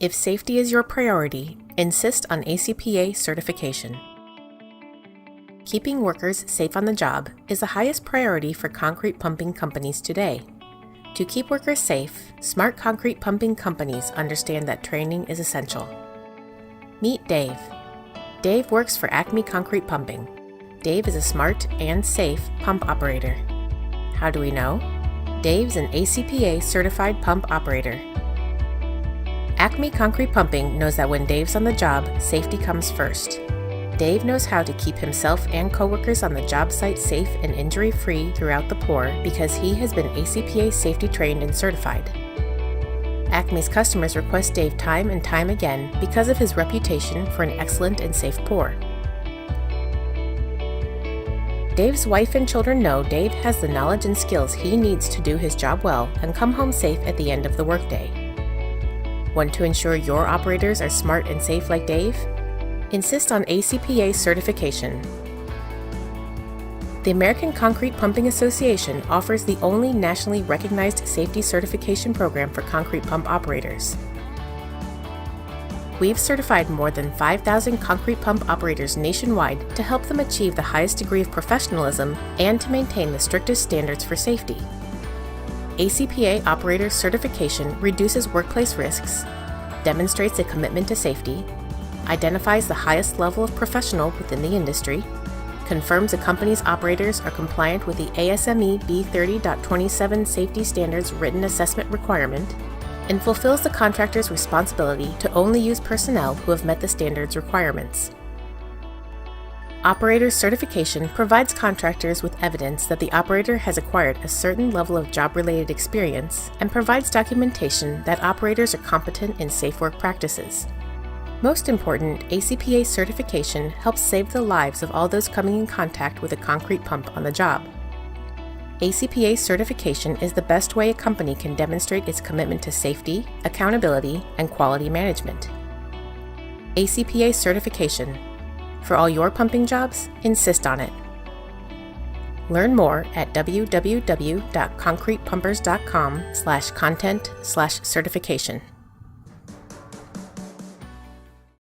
If safety is your priority, insist on ACPA certification. Keeping workers safe on the job is the highest priority for concrete pumping companies today. To keep workers safe, smart concrete pumping companies understand that training is essential. Meet Dave. Dave works for ACME Concrete Pumping. Dave is a smart and safe pump operator. How do we know? Dave's an ACPA certified pump operator. ACME Concrete Pumping knows that when Dave's on the job, safety comes first. Dave knows how to keep himself and coworkers on the job site safe and injury-free throughout the pour because he has been ACPA safety trained and certified. ACME's customers request Dave time and time again because of his reputation for an excellent and safe pour. Dave's wife and children know Dave has the knowledge and skills he needs to do his job well and come home safe at the end of the workday. Want to ensure your operators are smart and safe like Dave? Insist on ACPA certification. The American Concrete Pumping Association offers the only nationally recognized safety certification program for concrete pump operators. We've certified more than 5,000 concrete pump operators nationwide to help them achieve the highest degree of professionalism and to maintain the strictest standards for safety. ACPA operator certification reduces workplace risks, demonstrates a commitment to safety, identifies the highest level of professional within the industry, confirms a company's operators are compliant with the ASME B30.27 safety standards written assessment requirement, and fulfills the contractor's responsibility to only use personnel who have met the standards requirements. Operator certification provides contractors with evidence that the operator has acquired a certain level of job-related experience and provides documentation that operators are competent in safe work practices. Most important, ACPA certification helps save the lives of all those coming in contact with a concrete pump on the job. ACPA certification is the best way a company can demonstrate its commitment to safety, accountability, and quality management. ACPA certification. For all your pumping jobs, insist on it. Learn more at www.concretepumpers.com/content/certification.